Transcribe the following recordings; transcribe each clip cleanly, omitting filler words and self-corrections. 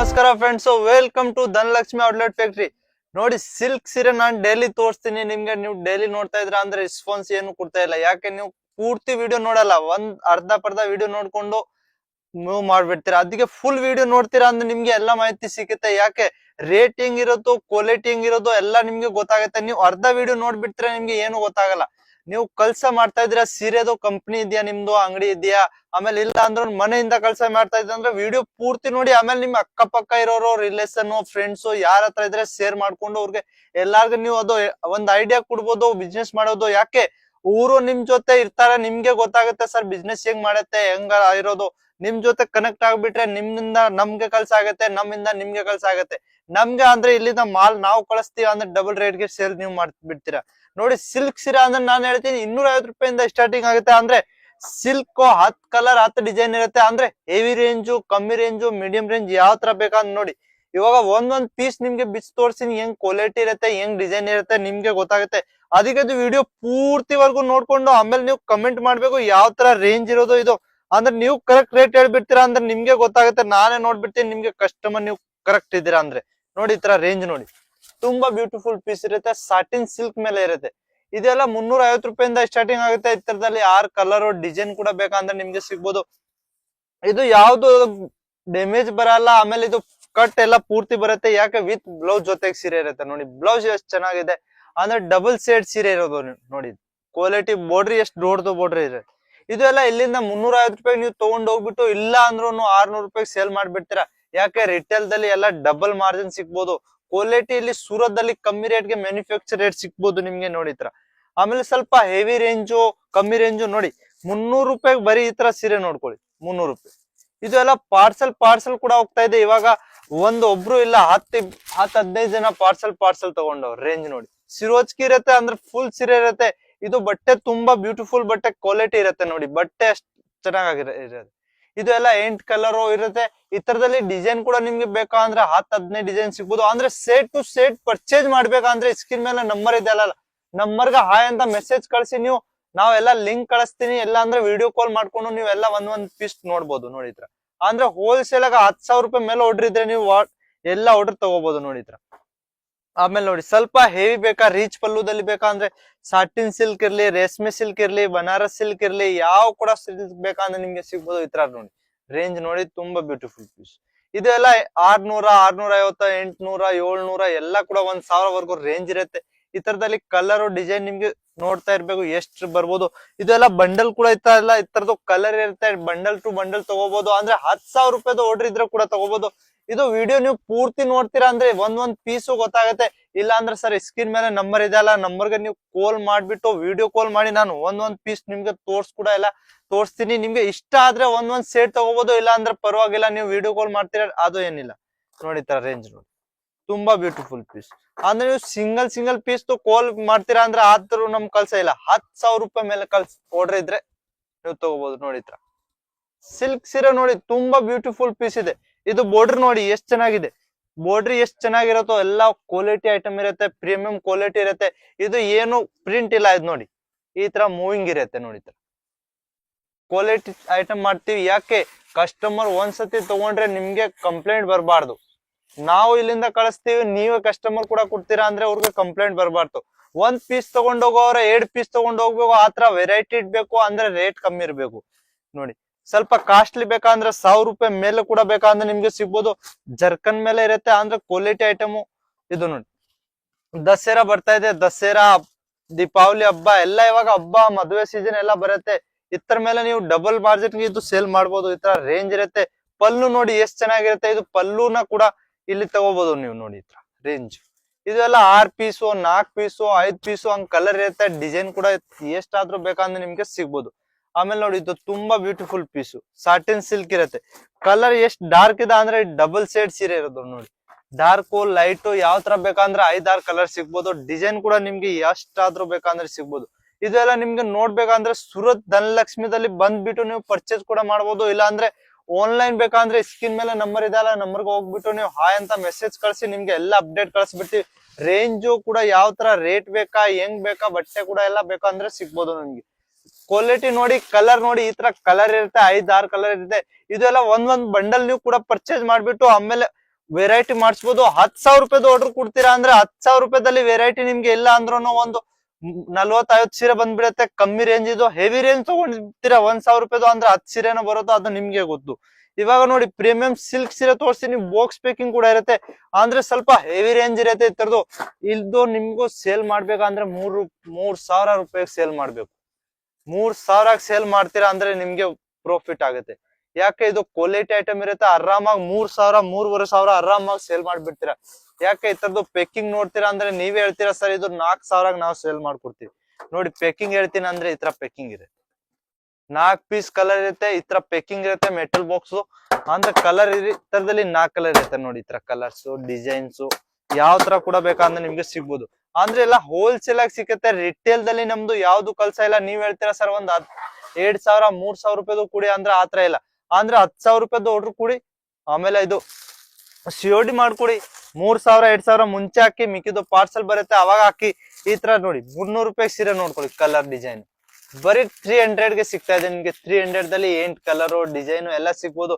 ನಮಸ್ಕಾರ friends, welcome to Dhanalakshmi outlet factory. ನೋಡಿ, silk ಸೀರೆ ನಾನು ಡೈಲಿ ತೋರಿಸ್ತೀನಿ ನಿಮ್ಗೆ. ನೀವು ಡೈಲಿ ನೋಡ್ತಾ ಇದ್ರ ಅಂದ್ರೆ ರೆಸ್ಪಾನ್ಸ್ ಏನು ಕೊಡ್ತಾ ಇಲ್ಲ. ಯಾಕೆ ನೀವು ಪೂರ್ತಿ ವಿಡಿಯೋ ನೋಡಲ್ಲ, ಒಂದ್ ಅರ್ಧ ವಿಡಿಯೋ ನೋಡ್ಕೊಂಡು ಮೂವ್ ಮಾಡ್ಬಿಡ್ತೀರಾ. ಅದಕ್ಕೆ ಫುಲ್ ವಿಡಿಯೋ ನೋಡ್ತೀರಾ ಅಂದ್ರೆ ನಿಮ್ಗೆ ಎಲ್ಲಾ ಮಾಹಿತಿ ಸಿಗುತ್ತೆ. ಯಾಕೆ ರೇಟ್ ಹೆಂಗಿರೋದು, ಕ್ವಾಲಿಟಿ ಹೆಂಗಿರೋದು ಎಲ್ಲ ನಿಮ್ಗೆ ಗೊತ್ತಾಗುತ್ತೆ. ನೀವು ಅರ್ಧ ವಿಡಿಯೋ ನೋಡ್ಬಿಡ್ತೀರಾ, ನಿಮ್ಗೆ ಏನು ಗೊತ್ತಾಗಲ್ಲ. ನೀವು ಕಲ್ಸ ಮಾಡ್ತಾ ಇದ್ರ ಸೀರೆದು ಕಂಪ್ನಿ ಇದೆಯಾ, ನಿಮ್ದು ಅಂಗಡಿ ಇದೆಯಾ, ಆಮೇಲೆ ಇಲ್ಲ ಅಂದ್ರೆ ಮನೆಯಿಂದ ಕಲ್ಸ ಮಾಡ್ತಾ ಇದ್ರೆ ಅಂದ್ರೆ ವಿಡಿಯೋ ಪೂರ್ತಿ ನೋಡಿ. ಆಮೇಲೆ ನಿಮ್ ಅಕ್ಕಪಕ್ಕ ಇರೋರು, ರಿಲೇಷನ್, ಫ್ರೆಂಡ್ಸ್ ಯಾರ ಹತ್ರ ಇದ್ರೆ ಶೇರ್ ಮಾಡ್ಕೊಂಡು ಅವ್ರಿಗೆ ಎಲ್ಲಾರ್ಗು ನೀವು ಅದು ಒಂದ್ ಐಡಿಯಾ ಕೊಡ್ಬೋದು ಬಿಸ್ನೆಸ್ ಮಾಡೋದು. ಯಾಕೆ ಊರು ನಿಮ್ ಜೊತೆ ಇರ್ತಾರೆ, ನಿಮ್ಗೆ ಗೊತ್ತಾಗುತ್ತೆ ಸರ್ ಬಿಸ್ನೆಸ್ ಹೆಂಗ್ ಮಾಡತ್ತೆ, ಹೆಂಗ ಇರೋದು. ನಿಮ್ ಜೊತೆ ಕನೆಕ್ಟ್ ಆಗ್ಬಿಟ್ರೆ ನಿಮ್ಮಿಂದ ನಮ್ಗೆ ಕೆಲ್ಸ ಆಗತ್ತೆ, ನಮ್ಮಿಂದ ನಿಮ್ಗೆ ಕೆಲ್ಸ ಆಗತ್ತೆ. ನಮ್ಗೆ ಅಂದ್ರೆ ಇಲ್ಲಿಂದ ಮಾಲ್ ನಾವು ಕಳಿಸ್ತೀವಿ ಅಂದ್ರೆ ಡಬಲ್ ರೇಟ್ ಗೆ ಸೇಲ್ ನೀವು ಮಾಡ್ಬಿಡ್ತೀರಾ. ನೋಡಿ, ಸಿಲ್ಕ್ ಸೀರೆ ಅಂದ್ರೆ ನಾನು ಹೇಳ್ತೀನಿ 250 ರೂಪಾಯಿಂದ ಸ್ಟಾರ್ಟಿಂಗ್ ಆಗುತ್ತೆ. ಅಂದ್ರೆ ಸಿಲ್ಕ್ 10 ಕಲರ್ 10 ಡಿಸೈನ್ ಇರುತ್ತೆ. ಅಂದ್ರೆ ಹೆವಿ ರೇಂಜು, ಕಮ್ಮಿ ರೇಂಜು, ಮೀಡಿಯಂ ರೇಂಜ್ ಯಾವ ತರ ಬೇಕಂದ್ ನೋಡಿ. ಇವಾಗ ಒಂದೊಂದ್ ಪೀಸ್ ನಿಮ್ಗೆ ಬಿಚ್ ತೋರ್ಸಿನಿ, ಹೆಂಗ್ ಕ್ವಾಲಿಟಿ ಇರುತ್ತೆ, ಹೆಂಗ್ ಡಿಸೈನ್ ಇರುತ್ತೆ ನಿಮ್ಗೆ ಗೊತ್ತಾಗುತ್ತೆ. ಅದಕ್ಕೆ ಅದು ವಿಡಿಯೋ ಪೂರ್ತಿವರೆಗೂ ನೋಡ್ಕೊಂಡು ಆಮೇಲೆ ನೀವು ಕಮೆಂಟ್ ಮಾಡ್ಬೇಕು ಯಾವ ತರ ರೇಂಜ್ ಇರೋದು ಇದು. ಅಂದ್ರೆ ನೀವು ಕರೆಕ್ಟ್ ರೇಟ್ ಹೇಳ್ಬಿಡ್ತೀರಾ ಅಂದ್ರೆ ನಿಮ್ಗೆ ಗೊತ್ತಾಗುತ್ತೆ. ನಾನೇ ನೋಡ್ಬಿಡ್ತೀನಿ ನಿಮ್ಗೆ ಕಸ್ಟಮರ್ ನೀವು ಕರೆಕ್ಟ್ ಇದ್ದೀರಾ ಅಂದ್ರೆ. ನೋಡಿ, ಈ ತರ ರೇಂಜ್ ನೋಡಿ, ತುಂಬಾ ಬ್ಯೂಟಿಫುಲ್ ಪೀಸ್ ಇರುತ್ತೆ. ಸಾಟಿನ್ ಸಿಲ್ಕ್ ಮೇಲೆ ಇರುತ್ತೆ. ಇದೆಲ್ಲ 350 ರೂಪಾಯಿಂದ ಸ್ಟಾರ್ಟಿಂಗ್ ಆಗುತ್ತೆ. ಈ ತರದಲ್ಲಿ 6 ಕಲರ್ ಡಿಸೈನ್ ಕೂಡ ಬೇಕಂದ್ರೆ ನಿಮ್ಗೆ ಸಿಗ್ಬೋದು. ಇದು ಯಾವ್ದು ಡ್ಯಾಮೇಜ್ ಬರಲ್ಲ. ಆಮೇಲೆ ಇದು ಕಟ್ ಎಲ್ಲ ಪೂರ್ತಿ ಬರುತ್ತೆ. ಯಾಕೆ ವಿತ್ ಬ್ಲೌಸ್ ಜೊತೆಗೆ ಸೀರೆ ಇರುತ್ತೆ. ನೋಡಿ ಬ್ಲೌಸ್ ಎಷ್ಟು ಚೆನ್ನಾಗಿದೆ ಅಂದ್ರೆ ಡಬಲ್ ಶೇಡ್ ಸೀರೆ ಇರೋದು. ನೋಡಿ ಕ್ವಾಲಿಟಿ, ಬೋರ್ಡ್ರಿ ಎಷ್ಟು ದೊಡ್ಡದು ಬೋರ್ಡ್ರಿ ಇದೆ. ಇದು ಎಲ್ಲ ಇಲ್ಲಿಂದ 350 ರೂಪಾಯಿ ನೀವು ತಗೊಂಡ್ ಹೋಗ್ಬಿಟ್ಟು ಇಲ್ಲ ಅಂದ್ರೂ 600 ರೂಪಾಯಿ ಸೇಲ್ ಮಾಡ್ಬಿಡ್ತೀರಾ. ಯಾಕೆ ರಿಟೇಲ್ ದಲ್ಲಿ ಎಲ್ಲ ಡಬಲ್ ಮಾರ್ಜಿನ್ ಸಿಗ್ಬೋದು. ಕ್ವಾಲಿಟಿ ಇಲ್ಲಿ ಸೂರತ್ ದಲ್ಲಿ ಕಮ್ಮಿ ರೇಟ್ ಗೆ ಮ್ಯಾನುಫ್ಯಾಕ್ಚರ್ ರೇಟ್ ಸಿಗ್ಬೋದು ನಿಮ್ಗೆ. ನೋಡಿ ಈ ತರ. ಆಮೇಲೆ ಸ್ವಲ್ಪ ಹೆವಿ ರೇಂಜು, ಕಮ್ಮಿ ರೇಂಜು ನೋಡಿ 300 ರೂಪಾಯಿ ಬರೀ ಈ ತರ ಸೀರೆ ನೋಡ್ಕೊಳ್ಳಿ, 300 ರೂಪಾಯಿ. ಇದು ಎಲ್ಲ ಪಾರ್ಸಲ್ ಕೂಡ ಹೋಗ್ತಾ ಇದೆ. ಇವಾಗ ಒಬ್ರು ಇಲ್ಲ 10-15 ಜನ ಪಾರ್ಸಲ್ ತಗೊಂಡವ್ರು. ರೇಂಜ್ ನೋಡಿ, ಸಿರೋಜ್ಕಿ ಇರುತ್ತೆ ಅಂದ್ರೆ ಫುಲ್ ಸೀರೆ ಇರುತ್ತೆ. ಇದು ಬಟ್ಟೆ ತುಂಬಾ ಬ್ಯೂಟಿಫುಲ್ ಬಟ್ಟೆ, ಕ್ವಾಲಿಟಿ ಇರುತ್ತೆ. ನೋಡಿ ಬಟ್ಟೆ ಅಷ್ಟು ಚೆನ್ನಾಗಿರುತ್ತೆ. ಇದು ಎಲ್ಲ 8 ಕಲರ್ ಇರುತ್ತೆ. ಈ ತರದಲ್ಲಿ ಡಿಸೈನ್ ಕೂಡ ನಿಮ್ಗೆ ಬೇಕಾ ಅಂದ್ರೆ 10-15 ಡಿಸೈನ್ ಸಿಗ್ಬೋದು. ಅಂದ್ರೆ ಸೇಟ್ ಟು ಸೇಟ್ ಪರ್ಚೇಸ್ ಮಾಡ್ಬೇಕಂದ್ರೆ ಸ್ಕ್ರೀನ್ ಮೇಲೆ ನಂಬರ್ ಇದೆ ಅಲ್ಲ, ನಂಬರ್ಗೆ ಹಾಯ್ ಅಂತ ಮೆಸೇಜ್ ಕಳ್ಸಿ. ನೀವು ನಾವೆಲ್ಲ ಲಿಂಕ್ ಕಳಿಸ್ತೀನಿ. ಎಲ್ಲ ಅಂದ್ರೆ ವಿಡಿಯೋ ಕಾಲ್ ಮಾಡ್ಕೊಂಡು ನೀವು ಎಲ್ಲ ಒಂದೊಂದ್ ಪೀಸ್ ನೋಡ್ಬೋದು. ನೋಡಿದ್ರ ಅಂದ್ರೆ ಹೋಲ್ಸೇಲ್ ಆಗ 10,000 ರೂಪಾಯಿ ಮೇಲೆ ಆರ್ಡರ್ ಇದ್ರೆ ನೀವು ಎಲ್ಲ ಆರ್ಡರ್ ತಗೋಬಹುದು. ನೋಡಿದ್ರ ಆಮೇಲೆ ನೋಡಿ, ಸ್ವಲ್ಪ ಹೆವಿ ಬೇಕಾ, ರೀಚ್ ಪಲ್ಲುದಲ್ಲಿ ಬೇಕಾ ಅಂದ್ರೆ ಸಾಟಿನ್ ಸಿಲ್ಕ್ ಇರ್ಲಿ, ರೇಷ್ಮೆ ಸಿಲ್ಕ್ ಇರ್ಲಿ, ಬನಾರಸ್ ಸಿಲ್ಕ್ ಇರ್ಲಿ, ಯಾವ ಕೂಡ ಸಿಲ್ಕ್ ಬೇಕಂದ್ರೆ ನಿಮ್ಗೆ ಸಿಗ್ಬೋದು. ಈ ತರ ನೋಡಿ ರೇಂಜ್ ನೋಡಿ, ತುಂಬಾ ಬ್ಯೂಟಿಫುಲ್ ಪೀಸ್. ಇದೆಲ್ಲ 600, 650, 800, 700 ಎಲ್ಲ ಕೂಡ 1,000 ವರ್ಗು ರೇಂಜ್ ಇರುತ್ತೆ. ಈ ತರದಲ್ಲಿ ಕಲರ್ ಡಿಸೈನ್ ನಿಮ್ಗೆ ನೋಡ್ತಾ ಇರ್ಬೇಕು ಎಷ್ಟು ಬರ್ಬೋದು. ಇದೆಲ್ಲ ಬಂಡಲ್ ಕೂಡ ಇತ್ತಲ್ಲ, ಈ ತರದ್ದು ಕಲರ್ ಇರುತ್ತೆ. ಬಂಡಲ್ ಟು ಬಂಡಲ್ ತಗೋಬಹುದು. ಅಂದ್ರೆ 10,000 ರೂಪಾಯಿದು ಆರ್ಡರ್ ಇದ್ರೆ ಕೂಡ ತಗೋಬಹುದು. ಇದು ವಿಡಿಯೋ ನೀವು ಪೂರ್ತಿ ನೋಡ್ತೀರಾ ಅಂದ್ರೆ ಒಂದೊಂದ್ ಪೀಸು ಗೊತ್ತಾಗುತ್ತೆ. ಇಲ್ಲ ಅಂದ್ರೆ ಸರ್ ಸ್ಕ್ರೀನ್ ಮೇಲೆ ನಂಬರ್ ಇದೆ ಅಲ್ಲ, ನಂಬರ್ಗೆ ನೀವು ಕಾಲ್ ಮಾಡ್ಬಿಟ್ಟು ವಿಡಿಯೋ ಕಾಲ್ ಮಾಡಿ ನಾನು ಒಂದೊಂದ್ ಪೀಸ್ ನಿಮ್ಗೆ ತೋರಿಸ್ತೀನಿ. ನಿಮ್ಗೆ ಇಷ್ಟ ಆದ್ರೆ ಒಂದೊಂದ್ ಸೆಟ್ ತಗೋಬಹುದು. ಇಲ್ಲ ಅಂದ್ರೆ ಪರವಾಗಿಲ್ಲ, ನೀವು ವಿಡಿಯೋ ಕಾಲ್ ಮಾಡ್ತೀರಾ ಅದು ಏನಿಲ್ಲ. ನೋಡಿ ತರ ರೇಂಜ್ ನೋಡಿ, ತುಂಬಾ ಬ್ಯೂಟಿಫುಲ್ ಪೀಸ್. ಅಂದ್ರೆ ನೀವು ಸಿಂಗಲ್ ಪೀಸ್ ಕಾಲ್ ಮಾಡ್ತೀರಾ ಅಂದ್ರೆ ಆದ್ರೂ ನಮ್ ಕಲ್ಸ ಇಲ್ಲ. 10,000 ರೂಪಾಯಿ ಮೇಲೆ ಆರ್ಡರ್ ಇದ್ರೆ ನೀವು ತಗೋಬಹುದು. ನೋಡಿ ತರ ಸಿಲ್ಕ್ ಸೀರೆ ನೋಡಿ, ತುಂಬಾ ಬ್ಯೂಟಿಫುಲ್ ಪೀಸ್ ಇದೆ. ಇದು ಬೋರ್ಡರ್ ನೋಡಿ ಎಷ್ಟ್ ಚೆನ್ನಾಗಿದೆ. ಬೋರ್ಡ್ರಿ ಎಷ್ಟ್ ಚೆನ್ನಾಗಿರತ್ತೋ ಎಲ್ಲ ಕ್ವಾಲಿಟಿ ಐಟಮ್ ಇರುತ್ತೆ, ಪ್ರೀಮಿಯಂ ಕ್ವಾಲಿಟಿ ಇರುತ್ತೆ. ಇದು ಏನು ಪ್ರಿಂಟ್ ಇಲ್ಲ. ಇದು ನೋಡಿ ಈ ತರ ಮೂವಿಂಗ್ ಇರುತ್ತೆ. ನೋಡಿ ಕ್ವಾಲಿಟಿ ಐಟಮ್ ಮಾಡ್ತೀವಿ. ಯಾಕೆ ಕಸ್ಟಮರ್ ಒಂದ್ಸತಿ ತಗೊಂಡ್ರೆ ನಿಮ್ಗೆ ಕಂಪ್ಲೇಂಟ್ ಬರಬಾರ್ದು. ನಾವು ಇಲ್ಲಿಂದ ಕಳಿಸ್ತೀವಿ, ನೀವೇ ಕಸ್ಟಮರ್ ಕೂಡ ಕೊಡ್ತೀರಾ ಅಂದ್ರೆ ಅವ್ರಿಗೆ ಕಂಪ್ಲೇಂಟ್ ಬರಬಾರ್ದು. ಒಂದ್ ಪೀಸ್ ತಗೊಂಡ್ ಹೋಗೋವ್ರೆ 2 ಪೀಸ್ ತಗೊಂಡ್ ಹೋಗ್ಬೇಕು. ಆತರ ವೆರೈಟಿ ಇಡ್ಬೇಕು ಅಂದ್ರೆ ರೇಟ್ ಕಮ್ಮಿ ಇರ್ಬೇಕು. ನೋಡಿ ಸ್ವಲ್ಪ ಕಾಸ್ಟ್ಲಿ ಬೇಕಂದ್ರೆ 1,000 ರೂಪಾಯಿ ಮೇಲೆ ಕೂಡ ಬೇಕಂದ್ರೆ ನಿಮ್ಗೆ ಸಿಗ್ಬೋದು. ಜರ್ಕನ್ ಮೇಲೆ ಇರುತ್ತೆ ಅಂದ್ರೆ ಕ್ವಾಲಿಟಿ ಐಟಮ್. ಇದು ನೋಡಿ, ದಸರಾ ಬರ್ತಾ ಇದೆ. ದಸರಾ, ದೀಪಾವಳಿ ಹಬ್ಬ ಎಲ್ಲ ಇವಾಗ ಹಬ್ಬ, ಮದುವೆ ಸೀಸನ್ ಎಲ್ಲ ಬರುತ್ತೆ. ಇತರ ಮೇಲೆ ನೀವು ಡಬಲ್ ಮಾರ್ಜಿನ್ ಇದು ಸೇಲ್ ಮಾಡ್ಬೋದು. ಈ ತರ ರೇಂಜ್ ಇರುತ್ತೆ. ಪಲ್ಲು ನೋಡಿ ಎಷ್ಟ್ ಚೆನ್ನಾಗಿರುತ್ತೆ. ಇದು ಪಲ್ಲುನ ಕೂಡ ಇಲ್ಲಿ ತಗೋಬಹುದು ನೀವು. ನೋಡಿ ಈ ತರ ರೇಂಜ್. ಇದೆಲ್ಲ 6 ಪೀಸು, 4 ಪೀಸು, 5 ಪೀಸು ಹಂಗ್ ಕಲರ್ ಇರುತ್ತೆ. ಡಿಸೈನ್ ಕೂಡ ಎಷ್ಟಾದ್ರೂ ಬೇಕಂದ್ರೆ ನಿಮ್ಗೆ ಸಿಗ್ಬೋದು. ಆಮೇಲೆ ನೋಡಿ, ಇದು ತುಂಬಾ ಬ್ಯೂಟಿಫುಲ್ ಪೀಸು, ಸಾಟಿನ್ ಸಿಲ್ಕ್ ಇರುತ್ತೆ. ಕಲರ್ ಎಷ್ಟ್ ಡಾರ್ಕ್ ಇದೆ ಅಂದ್ರೆ ಡಬಲ್ ಶೇಡ್ ಸೀರೆ ಇರೋದು. ನೋಡಿ ಡಾರ್ಕ್ ಲೈಟ್ ಯಾವ ತರ ಬೇಕಂದ್ರೆ 5-6 ಕಲರ್ ಸಿಗ್ಬೋದು. ಡಿಸೈನ್ ಕೂಡ ನಿಮ್ಗೆ ಎಷ್ಟಾದ್ರೂ ಬೇಕಂದ್ರೆ ಸಿಗ್ಬೋದು. ಇದೆಲ್ಲ ನಿಮ್ಗೆ ನೋಡ್ಬೇಕಂದ್ರೆ ಸೂರತ್ ಧನಲಕ್ಷ್ಮಿದಲ್ಲಿ ಬಂದ್ಬಿಟ್ಟು ನೀವು ಪರ್ಚೇಸ್ ಕೂಡ ಮಾಡ್ಬೋದು. ಇಲ್ಲ ಅಂದ್ರೆ ಆನ್ಲೈನ್ ಬೇಕಂದ್ರೆ ಸ್ಕ್ರೀನ್ ಮೇಲೆ ನಂಬರ್ ಇದೆ ಅಲ್ಲ, ನಂಬರ್ಗೆ ಹೋಗ್ಬಿಟ್ಟು ನೀವು ಹಾಯ್ ಅಂತ ಮೆಸೇಜ್ ಕಳ್ಸಿ, ನಿಮ್ಗೆ ಎಲ್ಲ ಅಪ್ಡೇಟ್ ಕಳ್ಸಿಬಿಡ್ತೀವಿ. ರೇಂಜು ಕೂಡ ಯಾವ ತರ ರೇಟ್ ಬೇಕಾ, ಹೆಂಗ್ ಬೇಕಾ, ಬಟ್ಟೆ ಕೂಡ ಎಲ್ಲ ಬೇಕಂದ್ರೆ ಸಿಗ್ಬೋದು ನಿಮ್ಗೆ. ಕ್ವಾಲಿಟಿ ನೋಡಿ, ಕಲರ್ ನೋಡಿ, ಈ ತರ ಕಲರ್ ಇರುತ್ತೆ, 5-6 ಕಲರ್ ಇರುತ್ತೆ. ಇದೆಲ್ಲ ಒಂದೊಂದ್ ಬಂಡಲ್ ನೀವು ಕೂಡ ಪರ್ಚೇಸ್ ಮಾಡ್ಬಿಟ್ಟು ಆಮೇಲೆ ವೆರೈಟಿ ಮಾಡಿಸ್ಬೋದು. 10,000 ರೂಪಾಯಿದು ಆರ್ಡರ್ ಕೊಡ್ತೀರಾ ಅಂದ್ರೆ 10,000 ರೂಪಾಯಿದಲ್ಲಿ ವೆರೈಟಿ ನಿಮ್ಗೆ ಇಲ್ಲ ಅಂದ್ರೂ ಒಂದು 40-50 ಸೀರೆ ಬಂದ್ಬಿಡುತ್ತೆ. ಕಮ್ಮಿ ರೇಂಜ್ ಇದು ಹೆವಿ ರೇಂಜ್ ತಗೊಂಡಿರ್ತೀರಾ 1,000 ರೂಪಾಯಿದು ಅಂದ್ರೆ 10 ಸೀರೆನ ಬರುತ್ತೋ ಅದು ನಿಮ್ಗೆ ಗೊತ್ತು. ಇವಾಗ ನೋಡಿ ಪ್ರೀಮಿಯಂ ಸಿಲ್ಕ್ ಸೀರೆ ತೋರಿಸ್ತೀನಿ, ಬಾಕ್ಸ್ ಪ್ಯಾಕಿಂಗ್ ಕೂಡ ಇರುತ್ತೆ, ಅಂದ್ರೆ ಸ್ವಲ್ಪ ಹೆವಿ ರೇಂಜ್ ಇರುತ್ತೆ ಇತರದ್ದು. ಇದು ನಿಮ್ಗೂ ಸೇಲ್ ಮಾಡ್ಬೇಕಂದ್ರೆ 3,000 ರೂಪಾಯಿಗೆ ಸೇಲ್ ಮಾಡ್ಬೇಕು. 3,000 ಸೇಲ್ ಮಾಡ್ತೀರಾ ಅಂದ್ರೆ ನಿಮ್ಗೆ ಪ್ರಾಫಿಟ್ ಆಗುತ್ತೆ. ಯಾಕೆ ಇದು ಕ್ವಾಲಿಟಿ ಐಟಮ್ ಇರುತ್ತೆ, ಆರಾಮಾಗಿ 3,000 3,500 ಆರಾಮಾಗಿ ಸೇಲ್ ಮಾಡ್ಬಿಡ್ತೀರಾ. ಯಾಕೆ ಇತರದ್ದು ಪೇಕಿಂಗ್ ನೋಡ್ತೀರಾ ಅಂದ್ರೆ ನೀವೇ ಹೇಳ್ತೀರಾ ಸರ್ ಇದು 4,000 ನಾವು ಸೇಲ್ ಮಾಡ್ಕೊಡ್ತೀವಿ. ನೋಡಿ ಪೇಕಿಂಗ್ ಹೇಳ್ತೀನಿ ಅಂದ್ರೆ ಈ ತರ ಪೇಕಿಂಗ್ ಇರುತ್ತೆ, 4 ಪೀಸ್ ಕಲರ್ ಇರುತ್ತೆ, ಈ ತರ ಪೇಕಿಂಗ್ ಇರುತ್ತೆ. ಮೆಟಲ್ ಬಾಕ್ಸ್ ಅಂದ್ರೆ ಕಲರ್ ತರದಲ್ಲಿ 4 ಕಲರ್ ಇರುತ್ತೆ ನೋಡಿ. ಈ ತರ ಕಲರ್ಸ್ ಡಿಸೈನ್ಸ್ ಯಾವ ತರ ಕೂಡ ಬೇಕಂದ್ರೆ ನಿಮ್ಗೆ ಸಿಗ್ಬೋದು. ಅಂದ್ರೆ ಎಲ್ಲ ಹೋಲ್ಸೇಲ್ ಆಗಿ ಸಿಗುತ್ತೆ. ರಿಟೇಲ್ ದಲ್ಲಿ ನಮ್ದು ಯಾವ್ದು ಕಲ್ಸ ಇಲ್ಲ. ನೀವ್ ಹೇಳ್ತೀರಾ ಸರ್ ಒಂದ್ 2,000 3,000 ರೂಪಾಯಿದು ಕೂಡಿ ಅಂದ್ರೆ ಆತರ ಇಲ್ಲ. ಅಂದ್ರೆ 10,000 ರೂಪಾಯಿದು ಆರ್ಡರ್ ಕೂಡಿ, ಆಮೇಲೆ ಇದು COD ಮಾಡ್ಕೊಡಿ. 3,000 2,000 ಮುಂಚೆ ಹಾಕಿ, ಮಿಕ್ಕಿದ್ದು ಪಾರ್ಸಲ್ ಬರುತ್ತೆ ಅವಾಗ ಹಾಕಿ. ಈ ತರ ನೋಡಿ 300 ರೂಪಾಯಿ ಸೀರೆ ನೋಡ್ಕೊಳ್ಳಿ, ಕಲರ್ ಡಿಸೈನ್ ಬರೀ 300 ಗೆ ಸಿಗ್ತಾ ಇದೆ ನಿಮ್ಗೆ. 300 ದಲ್ಲಿ 8 ಕಲರ್ ಡಿಸೈನ್ ಎಲ್ಲ ಸಿಗ್ಬೋದು.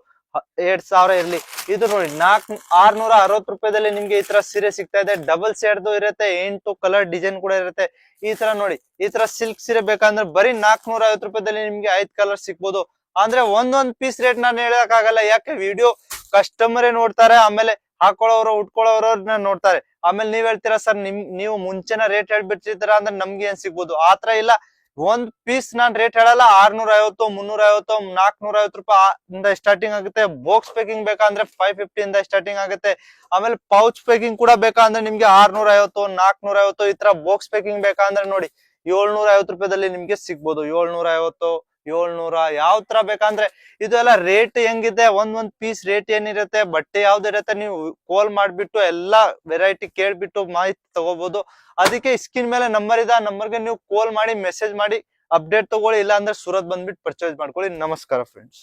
2,000 ಇರ್ಲಿ. ಇದು ನೋಡಿ 660 ರೂಪಾಯಿದಲ್ಲಿ ನಿಮ್ಗೆ ಈ ತರ ಸೀರೆ ಸಿಗ್ತಾ ಇದೆ. ಡಬಲ್ ಶೇಡ್ದು ಇರುತ್ತೆ, 8 ಕಲರ್ ಡಿಸೈನ್ ಕೂಡ ಇರುತ್ತೆ. ಈ ತರ ನೋಡಿ, ಈ ತರ ಸಿಲ್ಕ್ ಸೀರೆ ಬೇಕಂದ್ರೆ ಬರೀ 450 ರೂಪಾಯಿದಲ್ಲಿ ನಿಮ್ಗೆ 5 ಕಲರ್ ಸಿಗ್ಬೋದು. ಅಂದ್ರೆ ಒಂದೊಂದ್ ಪೀಸ್ ರೇಟ್ ನಾನು ಹೇಳಕ್ ಆಗಲ್ಲ, ಯಾಕೆ ವಿಡಿಯೋ ಕಸ್ಟಮರೇ ನೋಡ್ತಾರೆ, ಆಮೇಲೆ ಹಾಕೊಳ್ಳೋರು ಉಟ್ಕೊಳ್ಳೋರು ನೋಡ್ತಾರೆ. ಆಮೇಲೆ ನೀವ್ ಹೇಳ್ತೀರಾ ಸರ್ ನೀವು ಮುಂಚೆನ ರೇಟ್ ಹೇಳ್ಬಿಟ್ಟಿರ್ತೀರಾ ಅಂದ್ರೆ ನಮ್ಗೆ ಏನ್ ಸಿಗ್ಬೋದು. ಆತರ ಇಲ್ಲ. ಒಂದ್ ಪೀಸ್ ನಾನ್ ರೇಟ್ ಹೇಳಲ್ಲ, 650 350 450 ರೂಪಾಯಿ ಇಂದ ಸ್ಟಾರ್ಟಿಂಗ್ ಆಗುತ್ತೆ. ಬಾಕ್ಸ್ ಪ್ಯಾಕಿಂಗ್ ಬೇಕಂದ್ರೆ 550 ಇಂದ ಸ್ಟಾರ್ಟಿಂಗ್ ಆಗುತ್ತೆ. ಆಮೇಲೆ ಪೌಚ್ ಪ್ಯಾಕಿಂಗ್ ಕೂಡ ಬೇಕಂದ್ರೆ ನಿಮ್ಗೆ 650 450. ಈ ತರ ಬಾಕ್ಸ್ ಪ್ಯಾಕಿಂಗ್ ಬೇಕಂದ್ರೆ ನೋಡಿ 750 ರೂಪಾಯಿದಲ್ಲಿ ನಿಮ್ಗೆ ಸಿಗ್ಬೋದು. 750 700 ಯಾವ ತರ ಬೇಕಂದ್ರೆ ಇದೆಲ್ಲ ರೇಟ್ ಹೆಂಗಿದೆ, ಒಂದ್ ಪೀಸ್ ರೇಟ್ ಏನಿರುತ್ತೆ, ಬಟ್ಟೆ ಯಾವ್ದಿರುತ್ತೆ, ನೀವು ಕಾಲ್ ಮಾಡ್ಬಿಟ್ಟು ಎಲ್ಲಾ ವೆರೈಟಿ ಕೇಳ್ಬಿಟ್ಟು ಮಾಹಿತಿ ತಗೋಬಹುದು. ಅದಕ್ಕೆ ಸ್ಕ್ರೀನ್ ಮೇಲೆ ನಂಬರ್ ಇದೆ, ಆ ನಂಬರ್ಗೆ ನೀವು ಕಾಲ್ ಮಾಡಿ ಮೆಸೇಜ್ ಮಾಡಿ ಅಪ್ಡೇಟ್ ತಗೊಳ್ಳಿ. ಇಲ್ಲ ಅಂದ್ರೆ ಸೂರತ್ ಬಂದ್ಬಿಟ್ಟು ಪರ್ಚೇಸ್ ಮಾಡ್ಕೊಳ್ಳಿ. ನಮಸ್ಕಾರ ಫ್ರೆಂಡ್ಸ್.